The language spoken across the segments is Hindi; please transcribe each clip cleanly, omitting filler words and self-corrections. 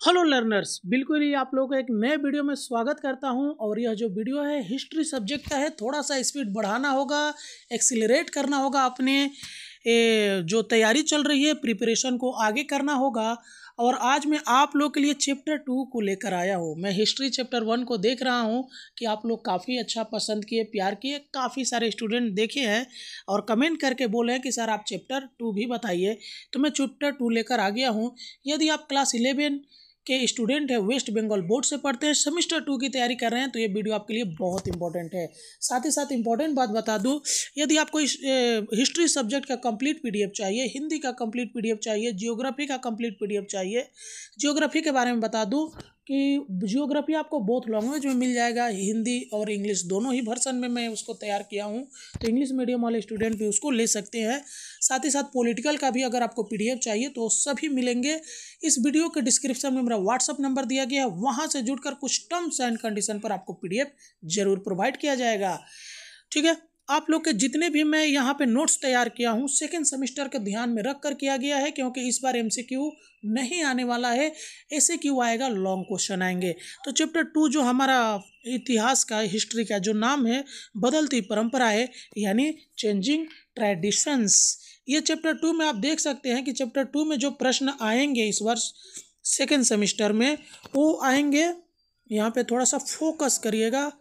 हेलो लर्नर्स, बिल्कुल ही आप लोगों को एक नए वीडियो में स्वागत करता हूं। और यह जो वीडियो है हिस्ट्री सब्जेक्ट का है। थोड़ा सा स्पीड बढ़ाना होगा, एक्सीलरेट करना होगा, अपने जो तैयारी चल रही है प्रिपरेशन को आगे करना होगा। और आज मैं आप लोग के लिए चैप्टर 2 को लेकर आया हूं। मैं हिस्ट्री चैप्टर 1 को देख रहा हूं कि आप लोग काफ़ी अच्छा पसंद किए, प्यार किए, काफ़ी सारे स्टूडेंट देखे हैं और कमेंट करके बोले हैं कि सर आप चैप्टर 2 भी बताइए। तो मैं चैप्टर 2 लेकर आ गया हूं। यदि आप क्लास 11 के स्टूडेंट है, वेस्ट बंगाल बोर्ड से पढ़ते हैं, सेमेस्टर 2 की तैयारी कर रहे हैं, तो ये वीडियो आपके लिए बहुत इंपॉर्टेंट है। साथ ही साथ इंपॉर्टेंट बात बता दूं, यदि आपको हिस्ट्री सब्जेक्ट का कंप्लीट पीडीएफ चाहिए, हिंदी का कंप्लीट पीडीएफ चाहिए, जियोग्राफी का कंप्लीट पीडीएफ चाहिए। जियोग्राफी के बारे में बता दूं कि जियोग्राफी आपको बोथ लैंग्वेज में मिल जाएगा, हिंदी और इंग्लिश दोनों ही वर्सन में मैं उसको तैयार किया हूँ। तो इंग्लिश मीडियम वाले स्टूडेंट भी उसको ले सकते हैं। साथ ही साथ पॉलिटिकल का भी अगर आपको पीडीएफ चाहिए तो सभी मिलेंगे। इस वीडियो के डिस्क्रिप्शन में मेरा व्हाट्सअप नंबर दिया गया है, वहाँ से जुड़कर कुछ टर्म्स एंड कंडीशन पर आपको पीडीएफ जरूर प्रोवाइड किया जाएगा। ठीक है, आप लोग के जितने भी मैं यहाँ पे नोट्स तैयार किया हूँ सेकेंड सेमेस्टर के ध्यान में रख कर किया गया है, क्योंकि इस बार एमसीक्यू नहीं आने वाला है, ऐसे क्यों आएगा, लॉन्ग क्वेश्चन आएंगे। तो चैप्टर 2 जो हमारा इतिहास का, हिस्ट्री का जो नाम है बदलती परंपराएं यानी चेंजिंग ट्रेडिशंस, ये चैप्टर 2 में आप देख सकते हैं कि चैप्टर 2 में जो प्रश्न आएंगे इस वर्ष सेकेंड सेमेस्टर में वो आएंगे। यहाँ पे थोड़ा सा फोकस करिएगा,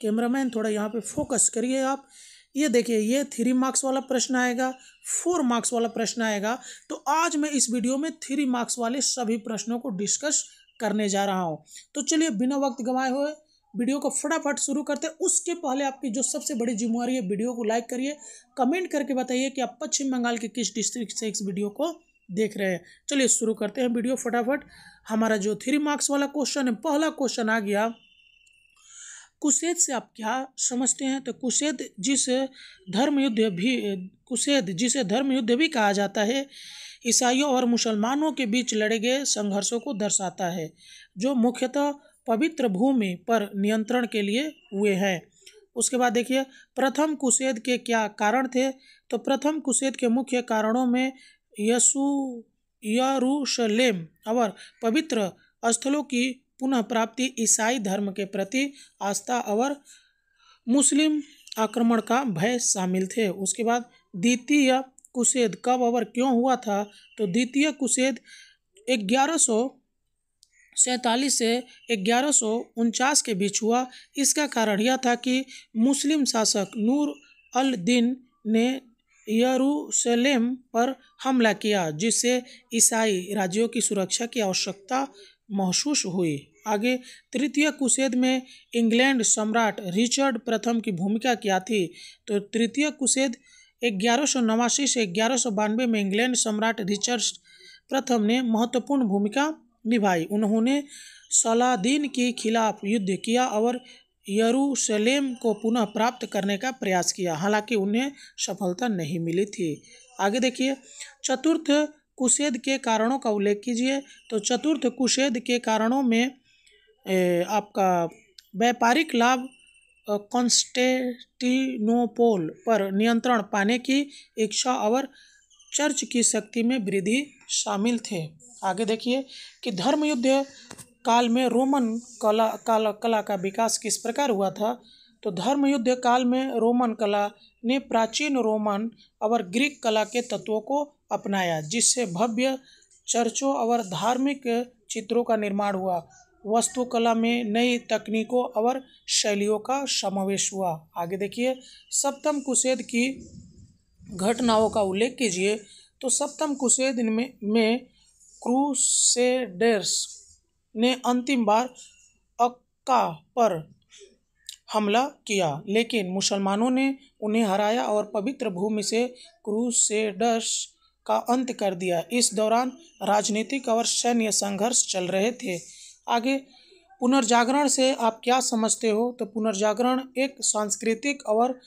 कैमरामैन थोड़ा यहाँ पे फोकस करिए आप। ये देखिए, ये 3 मार्क्स वाला प्रश्न आएगा, 4 मार्क्स वाला प्रश्न आएगा। तो आज मैं इस वीडियो में 3 मार्क्स वाले सभी प्रश्नों को डिस्कस करने जा रहा हूँ। तो चलिए बिना वक्त गंवाए हुए वीडियो को फटाफट शुरू करते हैं। उसके पहले आपकी जो सबसे बड़ी जिम्मेवारी है, वीडियो को लाइक करिए, कमेंट करके बताइए कि आप पश्चिम बंगाल के किस डिस्ट्रिक्ट से इस वीडियो को देख रहे हैं। चलिए शुरू करते हैं वीडियो फटाफट। हमारा जो 3 मार्क्स वाला क्वेश्चन है, पहला क्वेश्चन आ गया, कुशेद से आप क्या समझते हैं। तो कुशेद जिसे धर्म युद्ध भी कहा जाता है, ईसाइयों और मुसलमानों के बीच लड़े गए संघर्षों को दर्शाता है, जो मुख्यतः पवित्र भूमि पर नियंत्रण के लिए हुए हैं। उसके बाद देखिए, प्रथम कुशेद के क्या कारण थे। तो प्रथम कुशेद के मुख्य कारणों में यरूशलेम और पवित्र स्थलों की पुनः प्राप्ति, ईसाई धर्म के प्रति आस्था और मुस्लिम आक्रमण का भय शामिल थे। उसके बाद द्वितीय कुशेद कब और क्यों हुआ था। तो द्वितीय कुशेद 1147 से 1149 के बीच हुआ। इसका कारण यह था कि मुस्लिम शासक नूर अल दिन ने यरूशलेम पर हमला किया, जिससे ईसाई राज्यों की सुरक्षा की आवश्यकता महसूस हुई। आगे, तृतीय कुशेद में इंग्लैंड सम्राट रिचर्ड प्रथम की भूमिका क्या थी। तो तृतीय कुशेद 1189 से 1192 में इंग्लैंड सम्राट रिचर्ड प्रथम ने महत्वपूर्ण भूमिका निभाई। उन्होंने सलादीन के खिलाफ युद्ध किया और यरूशलेम को पुनः प्राप्त करने का प्रयास किया, हालांकि उन्हें सफलता नहीं मिली थी। आगे देखिए, चतुर्थ कुशेद के कारणों का उल्लेख कीजिए। तो चतुर्थ कुशेद के कारणों में आपका व्यापारिक लाभ, कॉन्स्टेंटिनोपल पर नियंत्रण पाने की इच्छा और चर्च की शक्ति में वृद्धि शामिल थे। आगे देखिए कि धर्म युद्ध काल में रोमन कला का विकास किस प्रकार हुआ था। तो धर्म युद्ध काल में रोमन कला ने प्राचीन रोमन और ग्रीक कला के तत्वों को अपनाया, जिससे भव्य चर्चों और धार्मिक चित्रों का निर्माण हुआ। वास्तुकला में नई तकनीकों और शैलियों का समावेश हुआ। आगे देखिए, सप्तम कुशेद की घटनाओं का उल्लेख कीजिए। तो सप्तम कुशेद में क्रूसेडर्स ने अंतिम बार अक्का पर हमला किया, लेकिन मुसलमानों ने उन्हें हराया और पवित्र भूमि से क्रूसेडर्स का अंत कर दिया। इस दौरान राजनीतिक और सैन्य संघर्ष चल रहे थे। आगे, पुनर्जागरण से आप क्या समझते हो। तो पुनर्जागरण एक सांस्कृतिक और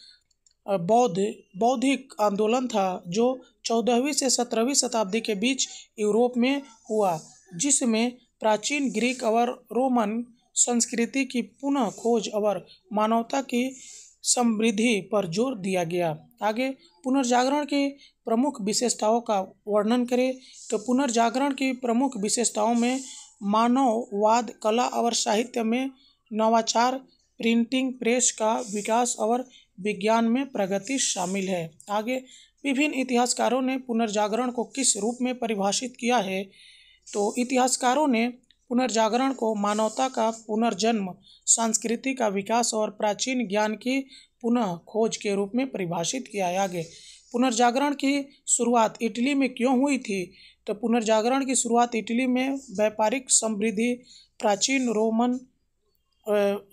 बौद्धिक आंदोलन था जो 14वीं से 17वीं शताब्दी के बीच यूरोप में हुआ, जिसमें प्राचीन ग्रीक और रोमन संस्कृति की पुनः खोज और मानवता की समृद्धि पर जोर दिया गया। आगे, पुनर्जागरण की प्रमुख विशेषताओं का वर्णन करें। तो पुनर्जागरण की प्रमुख विशेषताओं में मानववाद, कला और साहित्य में नवाचार, प्रिंटिंग प्रेस का विकास और विज्ञान में प्रगति शामिल है। आगे विभिन्न इतिहासकारों ने पुनर्जागरण को किस रूप में परिभाषित किया है? तो इतिहासकारों ने पुनर्जागरण को मानवता का पुनर्जन्म, संस्कृति का विकास और प्राचीन ज्ञान की पुनः खोज के रूप में परिभाषित किया है। आगे पुनर्जागरण की शुरुआत इटली में क्यों हुई थी? तो पुनर्जागरण की शुरुआत इटली में व्यापारिक समृद्धि, प्राचीन रोमन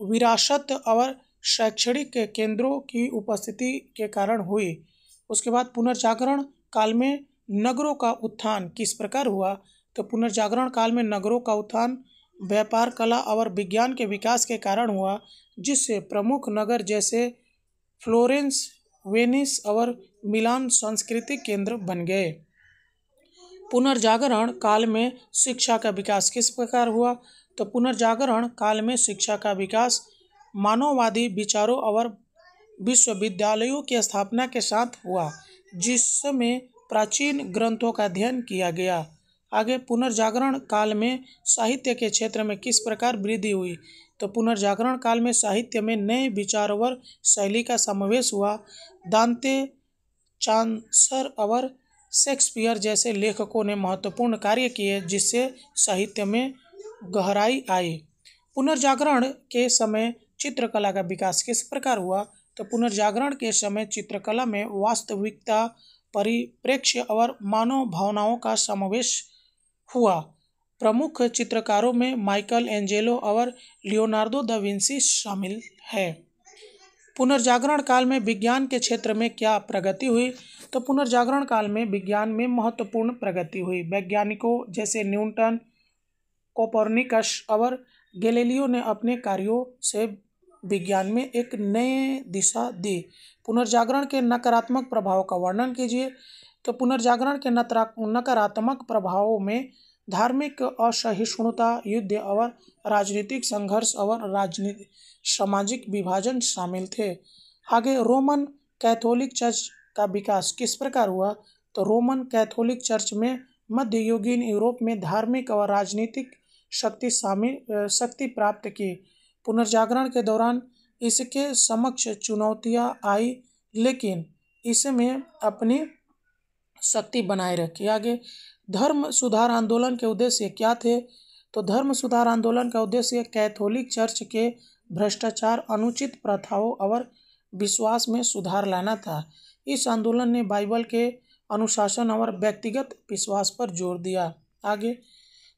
विरासत और शैक्षणिक केंद्रों की उपस्थिति के कारण हुई। उसके बाद पुनर्जागरण काल में नगरों का उत्थान किस प्रकार हुआ? तो पुनर्जागरण काल में नगरों का उत्थान व्यापार, कला और विज्ञान के विकास के कारण हुआ, जिससे प्रमुख नगर जैसे फ्लोरेंस, वेनिस और मिलान सांस्कृतिक केंद्र बन गए। पुनर्जागरण काल में शिक्षा का विकास किस प्रकार हुआ? तो पुनर्जागरण काल में शिक्षा का विकास मानववादी विचारों और विश्वविद्यालयों की स्थापना के साथ हुआ, जिसमें प्राचीन ग्रंथों का अध्ययन किया गया। आगे पुनर्जागरण काल में साहित्य के क्षेत्र में किस प्रकार वृद्धि हुई? तो पुनर्जागरण काल में साहित्य में नए विचारों और शैली का समावेश हुआ। दांते, चांसर और शेक्सपियर जैसे लेखकों ने महत्वपूर्ण कार्य किए, जिससे साहित्य में गहराई आई। पुनर्जागरण के समय चित्रकला का विकास किस प्रकार हुआ? तो पुनर्जागरण के समय चित्रकला में वास्तविकता, परिप्रेक्ष्य और मानव भावनाओं का समावेश हुआ। प्रमुख चित्रकारों में माइकल एंजेलो और लियोनार्डो दा विंसी शामिल है। पुनर्जागरण काल में विज्ञान के क्षेत्र में क्या प्रगति हुई? तो पुनर्जागरण काल में विज्ञान में महत्वपूर्ण प्रगति हुई। वैज्ञानिकों जैसे न्यूटन, कोपरनिकस और गैलीलियो ने अपने कार्यों से विज्ञान में एक नई दिशा दी। पुनर्जागरण के नकारात्मक प्रभाव का वर्णन कीजिए। तो पुनर्जागरण के नकारात्मक प्रभावों में धार्मिक असहिष्णुता, युद्ध और राजनीतिक संघर्ष और सामाजिक विभाजन शामिल थे। आगे रोमन कैथोलिक चर्च का विकास किस प्रकार हुआ? तो रोमन कैथोलिक चर्च में मध्ययुगीन यूरोप में धार्मिक और राजनीतिक शक्ति प्राप्त की। पुनर्जागरण के दौरान इसके समक्ष चुनौतियां आई, लेकिन इसमें अपनी शक्ति बनाए रखी। आगे धर्म सुधार आंदोलन के उद्देश्य क्या थे? तो धर्म सुधार आंदोलन का उद्देश्य कैथोलिक चर्च के भ्रष्टाचार, अनुचित प्रथाओं और विश्वास में सुधार लाना था। इस आंदोलन ने बाइबल के अनुशासन और व्यक्तिगत विश्वास पर जोर दिया। आगे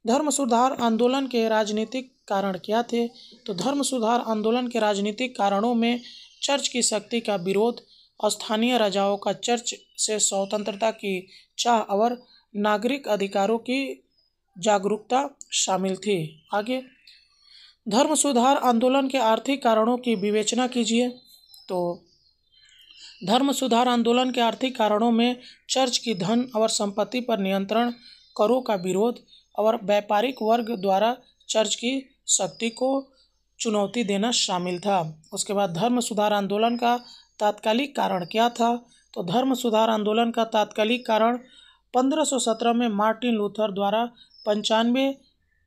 धर्म सुधार आंदोलन के राजनीतिक कारण क्या थे? तो धर्म सुधार आंदोलन के राजनीतिक कारणों में चर्च की शक्ति का विरोध, स्थानीय राजाओं का चर्च से स्वतंत्रता की चाह और नागरिक अधिकारों की जागरूकता शामिल थी। आगे धर्म सुधार आंदोलन के आर्थिक कारणों की विवेचना कीजिए। तो धर्म सुधार आंदोलन के आर्थिक कारणों में चर्च की धन और संपत्ति पर नियंत्रण, करों का विरोध और व्यापारिक वर्ग द्वारा चर्च की शक्ति को चुनौती देना शामिल था। उसके बाद धर्म सुधार आंदोलन का तात्कालिक कारण क्या था? तो धर्म सुधार आंदोलन का तात्कालिक कारण 1517 में मार्टिन लूथर द्वारा 95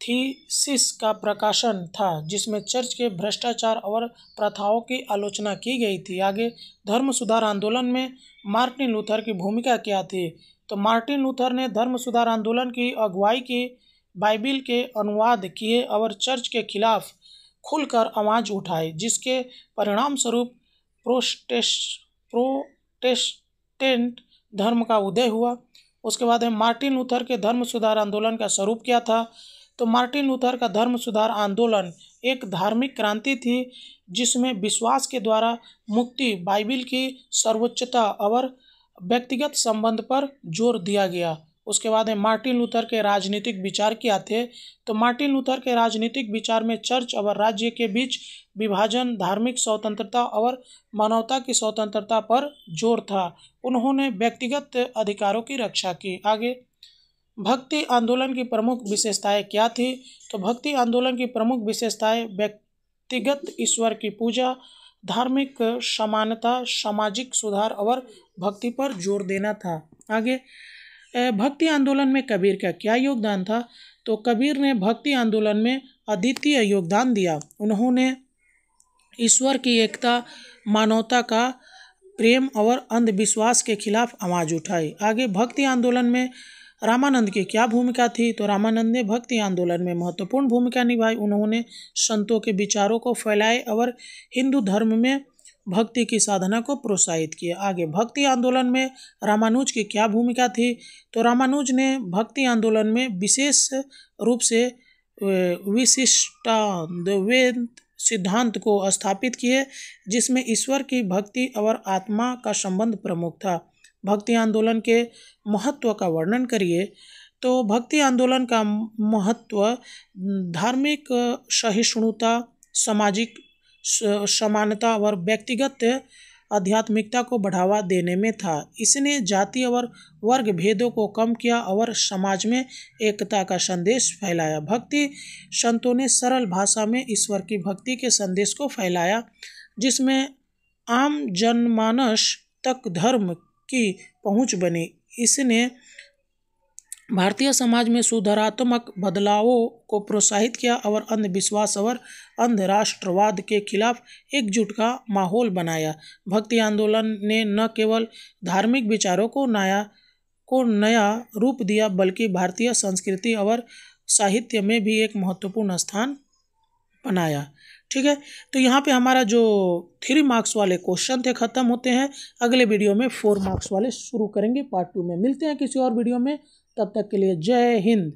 थीसिस का प्रकाशन था, जिसमें चर्च के भ्रष्टाचार और प्रथाओं की आलोचना की गई थी। आगे धर्म सुधार आंदोलन में मार्टिन लूथर की भूमिका क्या थी? तो मार्टिन लूथर ने धर्म सुधार आंदोलन की अगुवाई की, बाइबिल के अनुवाद किए और चर्च के खिलाफ खुलकर आवाज़ उठाई, जिसके परिणाम स्वरूप प्रोटेस्टेंट धर्म का उदय हुआ। उसके बाद है मार्टिन लूथर के धर्म सुधार आंदोलन का स्वरूप क्या था? तो मार्टिन लूथर का धर्म सुधार आंदोलन एक धार्मिक क्रांति थी, जिसमें विश्वास के द्वारा मुक्ति, बाइबिल की सर्वोच्चता और व्यक्तिगत संबंध पर जोर दिया गया। उसके बाद है मार्टिन लूथर के राजनीतिक विचार क्या थे? तो मार्टिन लूथर के राजनीतिक विचार में चर्च और राज्य के बीच विभाजन, धार्मिक स्वतंत्रता और मानवता की स्वतंत्रता पर जोर था। उन्होंने व्यक्तिगत अधिकारों की रक्षा की। आगे भक्ति आंदोलन की प्रमुख विशेषताएं क्या थी? तो भक्ति आंदोलन की प्रमुख विशेषताएं व्यक्तिगत ईश्वर की पूजा, धार्मिक समानता, सामाजिक सुधार और भक्ति पर जोर देना था। आगे भक्ति आंदोलन में कबीर का क्या योगदान था? तो कबीर ने भक्ति आंदोलन में अद्वितीय योगदान दिया। उन्होंने ईश्वर की एकता, मानवता का प्रेम और अंधविश्वास के खिलाफ आवाज़ उठाई। आगे भक्ति आंदोलन में रामानंद की क्या भूमिका थी? तो रामानंद ने भक्ति आंदोलन में महत्वपूर्ण भूमिका निभाई। उन्होंने संतों के विचारों को फैलाए और हिंदू धर्म में भक्ति की साधना को प्रोत्साहित किया। आगे भक्ति आंदोलन में रामानुज की क्या भूमिका थी? तो रामानुज ने भक्ति आंदोलन में विशेष रूप से विशिष्टाद्वैत सिद्धांत को स्थापित किए, जिसमें ईश्वर की भक्ति और आत्मा का संबंध प्रमुख था। भक्ति आंदोलन के महत्व का वर्णन करिए। तो भक्ति आंदोलन का महत्व धार्मिक सहिष्णुता, सामाजिक समानता और व्यक्तिगत आध्यात्मिकता को बढ़ावा देने में था। इसने जाति और वर्ग भेदों को कम किया और समाज में एकता का संदेश फैलाया। भक्ति संतों ने सरल भाषा में ईश्वर की भक्ति के संदेश को फैलाया, जिसमें आम जनमानस तक धर्म की पहुंच बनी। इसने भारतीय समाज में सुधारात्मक बदलावों को प्रोत्साहित किया और अंधविश्वास और अंधराष्ट्रवाद के खिलाफ एकजुट का माहौल बनाया। भक्ति आंदोलन ने न केवल धार्मिक विचारों को नया रूप दिया, बल्कि भारतीय संस्कृति और साहित्य में भी एक महत्वपूर्ण स्थान बनाया। ठीक है, तो यहाँ पे हमारा जो 3 मार्क्स वाले क्वेश्चन थे खत्म होते हैं। अगले वीडियो में 4 मार्क्स वाले शुरू करेंगे। पार्ट 2 में मिलते हैं किसी और वीडियो में। तब तक के लिए जय हिंद।